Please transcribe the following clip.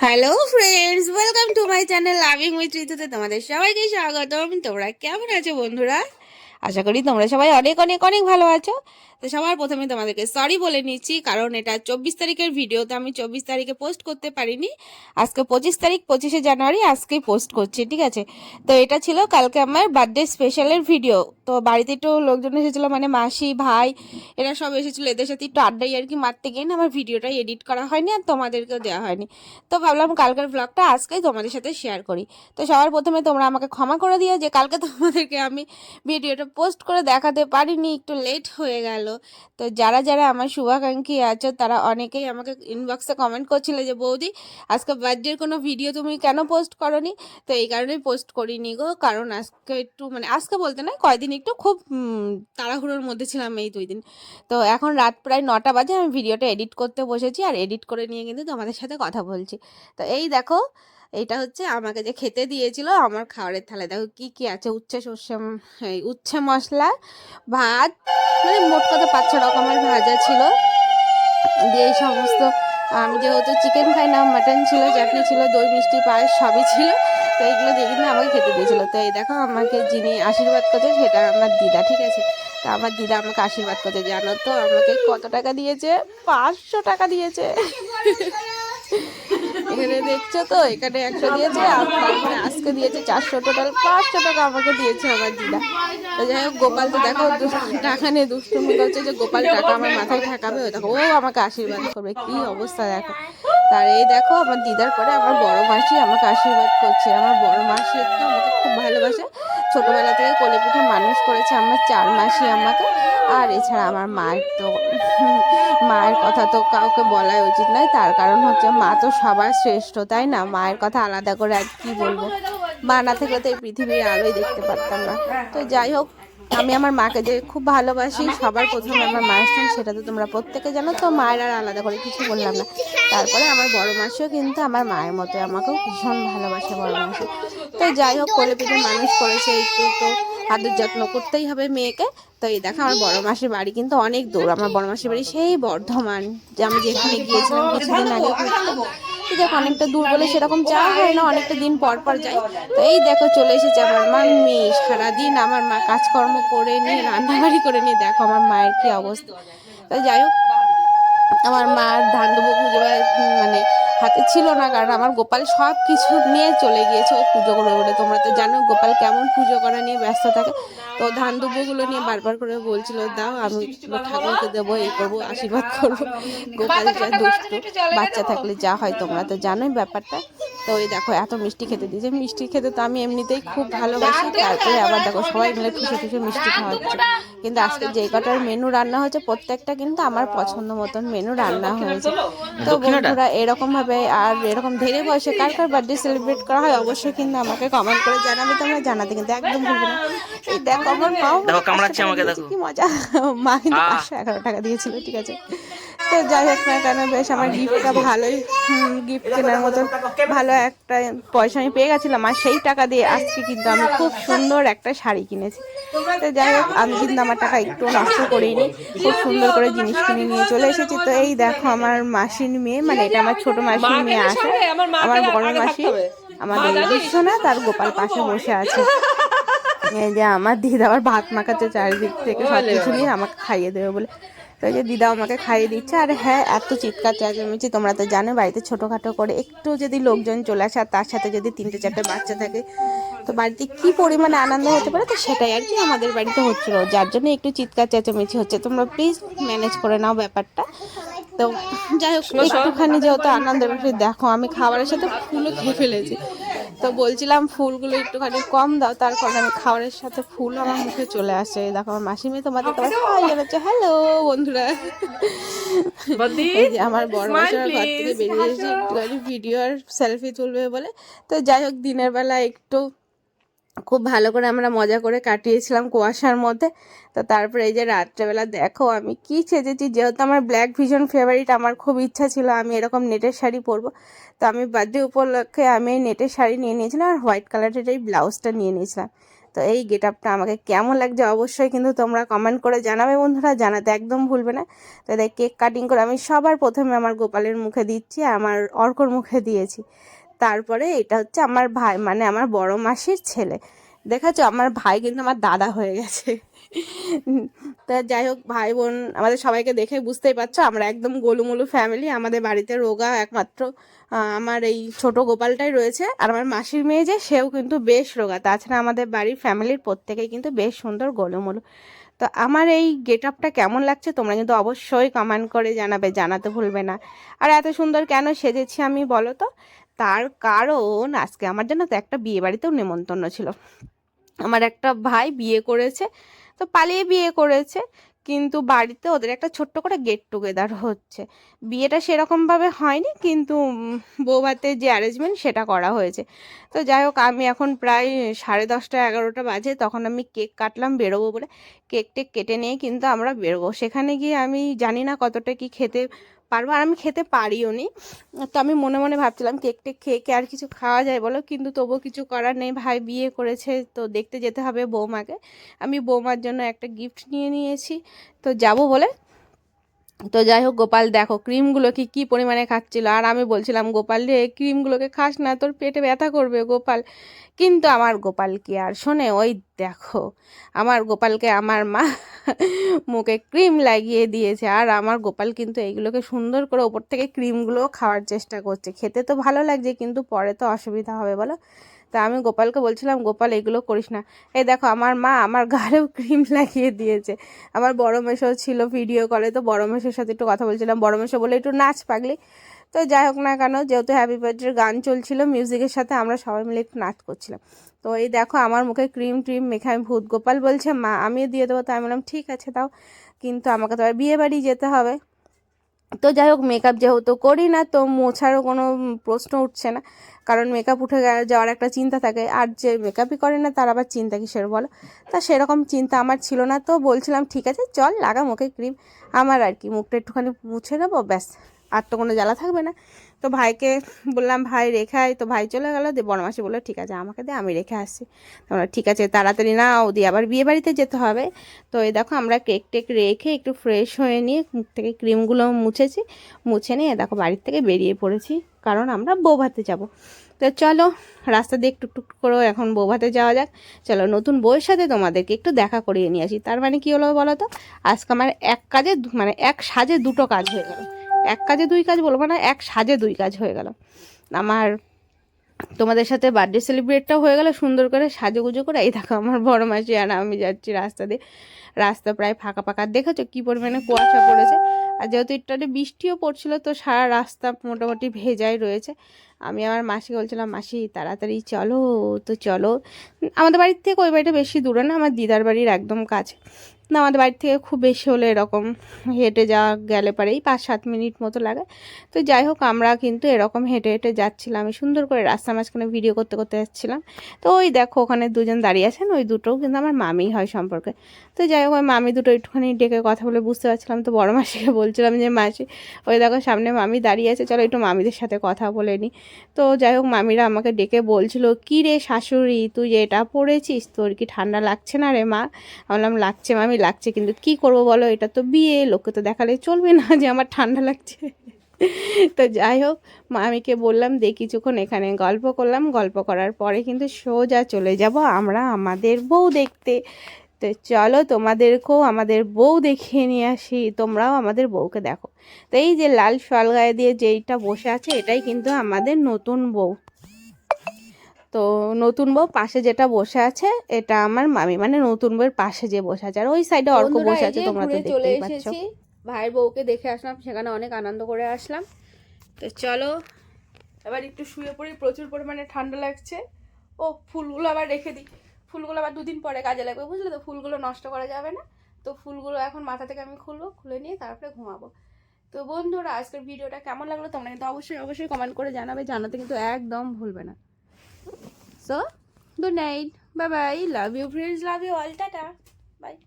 Hello friends, welcome to my channel loving with ঋতুতে তোমাদের সবাইকে স্বাগতম। তোমরা কেমন আছো বন্ধুরা? আশা করি তোমরা সবাই অনেক অনেক অনেক ভালো আছো। তো সবার প্রথমে তোমাদেরকে সরি বলে নিচ্ছি, কারণ এটা 24 তারিখের ভিডিও, তো আমি 24 তারিখে পোস্ট করতে পারিনি। আজকে 25 তারিখ, 25শে জানুয়ারি, আজকেই পোস্ট করছি, ঠিক আছে? তো এটা ছিল কালকে আমার বার্থডে স্পেশালের ভিডিও। তো বাড়িতে একটু লোকজন এসেছিলো, মানে মাসি, ভাই, এরা সব এসেছিলো। এদের সাথে একটু আড্ডাই আর কি মারতে গিয়ে না আমার ভিডিওটা এডিট করা হয়নি আর তোমাদেরকেও দেওয়া হয়নি। তো ভাবলাম কালকের ব্লগটা আজকেই তোমাদের সাথে শেয়ার করি। তো সবার প্রথমে তোমরা আমাকে ক্ষমা করে দিও যে কালকে তোমাদেরকে আমি ভিডিওটা পোস্ট করে দেখাতে পারিনি, একটু লেট হয়ে গেল। তো যারা যারা আমার শুভাকাঙ্ক্ষী আছো তারা অনেকেই আমাকে ইনবক্সে কমেন্ট করছিলে যে বৌদি আজকে বার্থডের কোনো ভিডিও তুমি কেন পোস্ট করনি। তো এই কারণেই পোস্ট করিনি গো, কারণ আজকে একটু মানে আজকে বলতে নয়, কয়দিন একটু খুব তাড়াহুড়োর মধ্যে ছিলাম এই 2 দিন। তো এখন রাত প্রায় 9টা বাজে, আমি ভিডিওটা এডিট করতে বসেছি আর এডিট করে নিয়ে কিন্তু তোমাদের সাথে কথা বলছি। তো এই দেখো, এইটা হচ্ছে আমাকে যে খেতে দিয়েছিল আমার খাবারের থালায়। দেখো কি কি আছে, উচ্ছে সর্ষে, এই উচ্ছে মশলা, ভাত, মানে মোট কথা 5-6 রকমের ভাজা ছিল দিয়ে এই সমস্ত। আমি যেহেতু চিকেন খাই না, মাটন ছিল, চাটনি ছিল, দই মিষ্টি পায়েস সবই ছিল। তো এইগুলো দিয়ে কিন্তু আমাকে খেতে দিয়েছিল। তো এই দেখো আমাকে যিনি আশীর্বাদ করছে সেটা আমার দিদা, ঠিক আছে? তো আমার দিদা আমাকে আশীর্বাদ করছে, জানো তো আমাকে কত টাকা দিয়েছে? 500 টাকা দিয়েছে। এখানে দেখছো তো, এখানে 100 দিয়েছে আর তারপরে আজকে দিয়েছে 400, টোটাল 500 টাকা আমাকে দিয়েছে আমার দিদা। তো যাই হোক, গোপাল তো দেখো টাকা নিয়ে দুষ্টুমি করছে যে গোপাল টাকা আমার মাথায় ঠেকাবে, ও দেখো ও আমাকে আশীর্বাদ করবে, কি অবস্থা দেখো। তার এই দেখো আমার দিদার পরে আমার বড় মাসি আমাকে আশীর্বাদ করছে। আমার বড় মাসি একটু আমাকে খুব ভালোবাসে, ছোটবেলা থেকে কোলে পিঠে মানুষ করেছে আমার 4 মাসি আমাকে। আর এছাড়া আমার মায়ের তো মায়ের কথা তো কাউকে বলাই উচিত নয়, তার কারণ হচ্ছে মা তো সবার শ্রেষ্ঠ, তাই না? মায়ের কথা আলাদা করে আর কি বলবো, মা না থাকলে তো এই পৃথিবীর আলোই দেখতে পারতাম না। তো যাই হোক, আমি আমার মাকে যে খুব ভালোবাসি, সবার প্রথমে আমার মায়ের স্থান, সেটা তো তোমরা প্রত্যেকে জানো। তো মায়ের আর আলাদা করে কিছু বললাম না। তারপরে আমার বড় মাসিও কিন্তু আমার মায়ের মতো আমাকেও ভীষণ ভালোবাসে বড় মাসি। তো যাই হোক, কোলে পিঠে মানুষ করেছে, একটু তো আদর যত্ন করতেই হবে মেয়েকে। তো এই দেখো আমার বড় মাসির বাড়ি কিন্তু অনেক দূর। আমার বড় মাসির বাড়ি সেই বর্ধমান, যে আমি যেখানে গিয়েছিলাম কিছুদিন আগে ঘুরতে। তো দেখো অনেকটা দূর বলে সেরকম যাওয়া হয় না, অনেকটা দিন পর পর যাই। তো এই দেখো চলে এসেছে আমার মাম্মি। সারাদিন আমার মা কাজকর্ম করে নিয়ে, রান্নাবাড়ি করে নিয়ে, দেখো আমার মায়ের কি অবস্থা। তো যাই হোক, আমার মার ধান দুবো খুঁজে মানে হাতে ছিল না, কারণ আমার গোপাল সব কিছু নিয়ে চলে গিয়েছে ও পুজো করবে বলে। তোমরা তো জানো গোপাল কেমন পুজো করা নিয়ে ব্যস্ত থাকে। তো ধান দুবোগুলো নিয়ে বারবার করে বলছিল দাও আমি ঠাকুরকে দেবো, এই করবো, আশীর্বাদ করবো। গোপাল যা দুষ্টু বাচ্চা থাকলে যা হয় তোমরা তো জানোই ব্যাপারটা। তো ওই দেখো এত মিষ্টি খেতে দিয়েছে, মিষ্টি খেতে তো আমি এমনিতেই খুব ভালোবাসি, তারপরে আবার দেখো সবাই মিলে ঠুসে ঠুসে মিষ্টি খাওয়াচ্ছে। কিন্তু আজকে যে কটার মেনু রান্না হয়েছে প্রত্যেকটা কিন্তু আমার পছন্দ মতন মেনু রান্না হয়েছে। তো বন্ধুরা এরকম ভাবে আর এরকম ধীরে বয়সে কার কার বার্থডে সেলিব্রেট করা হয় অবশ্যই কিন্তু আমাকে কমেন্ট করে জানাবে, তোমরা জানাতে কিন্তু একদম ভুলবে না। এই দেখো আমার মাও কি মজা, মা কিন্তু 511 টাকা দিয়েছিল, ঠিক আছে? তো যাই হোক না কেন, বেশ আমার গিফটটা ভালোই, গিফট কেনার মতন ভালো একটা পয়সা আমি পেয়ে গেছিলাম। আর সেই টাকা দিয়ে আজকে কিন্তু আমি খুব সুন্দর একটা শাড়ি কিনেছি। তো যাই হোক, আমি কিন্তু আমার টাকা একটু নষ্ট করিনি, খুব সুন্দর করে জিনিস কিনে নিয়ে চলে এসেছি। তো এই দেখো আমার মাসির মেয়ে, মানে এটা আমার ছোট মাসির মেয়ে আসে, আমার বড় মাসি আমাদের বিশ্বনাথ আর গোপাল পাশে বসে আছে। এই যে আমার দিদা আবার ভাত মাখাচ্ছে চারিদিক থেকে সব কিছু নিয়ে আমাকে খাইয়ে দেবে বলে। তো যে দিদা আমাকে খাইয়ে দিচ্ছে। আর হ্যাঁ, এত চিৎকার চেঁচামেচি, তোমরা তো জানো বাড়িতে ছোটোখাটো করে একটু যদি লোকজন চলে আসে আর তার সাথে যদি 3-4টে বাচ্চা থাকে, তো বাড়িতে কি পরিমাণে আনন্দ হতে পারে। তো সেটাই আর কি আমাদের বাড়িতে হচ্ছিলো, যার জন্য একটু চিৎকার চেঁচামেচি হচ্ছে। তোমরা প্লিজ ম্যানেজ করে নাও ব্যাপারটা। তো যাই হোক, একটুখানি যেহেতু আনন্দের ব্যাপারে, দেখো আমি খাবারের সাথে ফুলও খেয়ে ফেলেছি। তো বলছিলাম ফুলগুলো একটুখানি কম দাও, তার কারণে আমি খাবারের সাথে ফুল আমার মুখে চলে আসে। দেখো আমার মাসিমে তোমাদের জানাচ্ছে হ্যালো বন্ধুরা। এই যে আমার বড় মাসিরা ঘর থেকে বেরিয়ে এসে একটুখানি ভিডিও আর সেলফি তুলবে বলে। তো যাই হোক, দিনের বেলা একটু খুব ভালো করে আমরা মজা করে কাটিয়েছিলাম কুয়াশার মধ্যে। তো তারপরে এই যে রাত্রেবেলা দেখো আমি কি সেজেছি, যেহেতু আমার ব্ল্যাক ভীষণ ফেভারিট, আমার খুব ইচ্ছা ছিল আমি এরকম নেটের শাড়ি পরবো। তো আমি বার্থডে উপলক্ষে আমি এই নেটের শাড়ি নিয়ে নিয়েছিলাম আর হোয়াইট কালারের এই ব্লাউজটা নিয়ে নিয়েছিলাম। তো এই গেট আপটা আমাকে কেমন লাগছে অবশ্যই কিন্তু তোমরা কমেন্ট করে জানাবে বন্ধুরা, জানাতে একদম ভুলবে না। তো দেখ কেক কাটিং করে আমি সবার প্রথমে আমার গোপালের মুখে দিচ্ছি, আমার অর্কর মুখে দিয়েছি। তারপরে এটা হচ্ছে আমার ভাই, মানে আমার বড় মাসির ছেলে। দেখাচ্ছ আমার ভাই কিন্তু আমার দাদা হয়ে গেছে। তা যাই হোক, ভাই বোন আমাদের সবাইকে দেখে বুঝতেই পারছো আমরা একদম গোলুমুলু ফ্যামিলি। আমাদের বাড়িতে রোগা একমাত্র আমার এই ছোট গোপালটাই রয়েছে, আর আমার মাসির মেয়ে যে সেও কিন্তু বেশ রোগা। তাছাড়া আমাদের বাড়ির ফ্যামিলির প্রত্যেকেই কিন্তু বেশ সুন্দর গোলুমুলু। তো আমার এই গেট আপটা কেমন লাগছে তোমরা কিন্তু অবশ্যই কমেন্ট করে জানাবে, জানাতে ভুলবে না। আর এত সুন্দর কেন সেজেছি আমি বলো তো? তার কারণ আজকে আমার জন্য তো একটা বিয়ে বাড়িতেও নেমন্তন্ন ছিল। আমার একটা ভাই বিয়ে করেছে, তো পালিয়ে বিয়ে করেছে, কিন্তু বাড়িতে ওদের একটা ছোট্ট করে গেট টুগেদার হচ্ছে। বিয়েটা সেরকমভাবে হয়নি, কিন্তু বৌভাতের যে অ্যারেঞ্জমেন্ট সেটা করা হয়েছে। তো যাই হোক, আমি এখন প্রায় 10:30 11টা বাজে, তখন আমি কেক কাটলাম বেরোবো বলে। কেক টেক কেটে নিয়ে কিন্তু আমরা বেরোবো। সেখানে গিয়ে আমি জানি না কতটা কি খেতে পারবো, আর আমি খেতে পারিও নি। তো আমি মনে মনে ভাবছিলাম কেক টেক খেয়ে আর কিছু খাওয়া যায় বলো, কিন্তু তবুও কিছু করার নেই, ভাই বিয়ে করেছে তো দেখতে যেতে হবে বৌমাকে। আমি বৌমার জন্য একটা গিফট নিয়ে নিয়েছি, তো যাব বলে। তো যাই হোক, গোপাল দেখো ক্রিমগুলো কি পরিমাণে খাচ্ছিল, আর আমি বলছিলাম গোপাল রে ক্রিমগুলোকে খাস না, তোর পেটে ব্যথা করবে গোপাল। কিন্তু আমার গোপাল কি আর শোনে, ওই দেখো আমার গোপালকে আমার মা মুখে ক্রিম লাগিয়ে দিয়েছে, আর আমার গোপাল কিন্তু এইগুলোকে সুন্দর করে ওপর থেকে ক্রিমগুলোও খাওয়ার চেষ্টা করছে। খেতে তো ভালো লাগছে, কিন্তু পরে তো অসুবিধা হবে বলো। তা আমি গোপালকে বলছিলাম গোপাল এগুলো করিস না। এই দেখো আমার মা আমার গালেও ক্রিম লাগিয়ে দিয়েছে। আমার বড় মেশো ছিল ভিডিও কলে, তো বড় মেশোর সাথে একটু কথা বলছিলাম, বড় মেশো বলে একটু নাচ পাগলি। তো যাই হোক না কেন, যেহেতু হ্যাপি বার্থডের গান চলছিল মিউজিকের সাথে, আমরা সবাই মিলে একটু নাচ করছিলাম। তো এই দেখো আমার মুখে ক্রিম ট্রিম মেখে আমি ভূত। গোপাল বলছে মা আমিও দিয়ে দেবো, তো আমি বললাম ঠিক আছে দাও, কিন্তু আমাকে তো আর বিয়ে বাড়ি যেতে হবে। তো যাই হোক, মেকআপ যেহেতু করি না তো মোছারও কোনো প্রশ্ন উঠছে না, কারণ মেকআপ উঠে যাওয়ার একটা চিন্তা থাকে, আর যে মেকআপই করে না তার আবার চিন্তা কিসের বলো। তা সেরকম চিন্তা আমার ছিল না, তো বলছিলাম ঠিক আছে চল লাগা মুখে ক্রিম। আমার আর কি মুখটা একটুখানি মুছে নেবো ব্যাস, আর তো কোনো জ্বালা থাকবে না। তো ভাইকে বললাম ভাই রেখে আয়, তো ভাই চলে গেলো। দিয়ে বড়মাসি বললো ঠিক আছে আমাকে দে আমি রেখে আসছি। তোমরা ঠিক আছে তাড়াতাড়ি নাও, দিয়ে আবার বিয়ে বাড়িতে যেতে হবে। তো এই দেখো আমরা কেক টেক রেখে একটু ফ্রেশ হয়ে নিয়ে মুখ থেকে ক্রিমগুলো মুছেছি, মুছে নিয়ে দেখো বাড়ির থেকে বেরিয়ে পড়েছি, কারণ আমরা বৌভাতে যাব। তো চলো রাস্তা দিয়ে একটু টুক করে এখন বৌভাতে যাওয়া যাক। চলো নতুন বউয়ের সাথে তোমাদেরকে একটু দেখা করিয়ে নিয়ে আসি। তার মানে কী হলো বলো তো, আজকে আমার এক কাজে মানে এক সাজে দুটো কাজ হয়ে গেল। এক কাজে দুই কাজ বলবো না, এক সাজে দুই কাজ হয়ে গেল। আমার তোমাদের সাথে বার্থডে সেলিব্রেটটাও হয়ে গেল সুন্দর করে সাজুগুজু করে। এই দেখো আমার বড় মাসি আর আমি যাচ্ছি রাস্তা দিয়ে, রাস্তা প্রায় ফাঁকা ফাঁকা, দেখেছো কী পরিমাণে কুয়াশা পড়েছে। আর যেহেতু একটু বৃষ্টিও পড়ছিল, তো সারা রাস্তা মোটামুটি ভেজাই রয়েছে। আমি আমার মাসিকে বলছিলাম মাসি তাড়াতাড়ি চলো, তো চলো। আমাদের বাড়ির থেকে ওই বাড়িটা বেশি দূরে না, আমার দিদার বাড়ির একদম কাছে না। আমাদের বাড়ির থেকে খুব বেশি হলে এরকম হেঁটে যাওয়া গেলে পারেই 5-7 মিনিট মতো লাগে। তো যাই হোক আমরা কিন্তু এরকম হেঁটে হেঁটে যাচ্ছিলাম, আমি সুন্দর করে রাস্তার মাঝখানে ভিডিও করতে করতে যাচ্ছিলাম। তো ওই দেখো ওখানে দুজন দাঁড়িয়ে আছেন, ওই দুটোও কিন্তু আমার মামি হয় সম্পর্কে। তো যাই হোক ওই মামি দুটো একটুখানি ডেকে কথা বলে বুঝতে পারছিলাম। তো বড় মাসিকে বলছিলাম যে মাসি ওই দেখো সামনে মামি দাঁড়িয়ে আছে, চলো একটু মামিদের সাথে কথা বলে নিই। তো যাই হোক মামিরা আমাকে ডেকে বলছিল কী রে শাশুড়ি তুই এটা পড়েছিস, তোর কি ঠান্ডা লাগছে না রে মা? বললাম লাগছে মামি লাগছে, কিন্তু কি করব বলো, এটা তো বিয়ে, লোককে তো দেখালে চলবে না যে আমার ঠান্ডা লাগছে। তো যাই হোক মামিকে বললাম দে কিছুক্ষণ এখানে গল্প করলাম, গল্প করার পরে কিন্তু সোজা চলে যাব আমরা আমাদের বউ দেখতে। তো চলো তোমাদেরকেও আমাদের বউ দেখিয়ে নিয়ে আসি, তোমরাও আমাদের বউকে দেখো। তো এই যে লাল শাল গায়ে দিয়ে যেইটা বসে আছে এটাই কিন্তু আমাদের নতুন বউ। তো নতুন বউ পাশে যেটা বসে আছে এটা আমার মামি, মানে নতুন বউয়ের পাশে যে বসে আছে, আর ওই সাইডে অর্ক বসে আছে, তোমরা তো দেখতেই পাচ্ছ। ভাইয়ের বউকে দেখে আসলাম, সেখানে অনেক আনন্দ করে আসলাম। তো চলো এবার একটু শুয়ে পড়ি, প্রচুর পরিমাণে ঠান্ডা লাগছে। ও ফুলগুলো আবার রেখে দিই, ফুলগুলো আবার 2 দিন পরে কাজে লাগবে বুঝলে, তো ফুলগুলো নষ্ট করা যাবে না। তো ফুলগুলো এখন মাথা থেকে আমি খুলবো, খুলে নিয়ে তারপরে ঘুমাবো। তো বন্ধুরা আজকের ভিডিওটা কেমন লাগলো তোমরা কিন্তু অবশ্যই কমেন্ট করে জানাবে, জানাতে কিন্তু একদম ভুলবে না। So, good night. Bye bye. Love you friends. Love you all. Tata. Bye.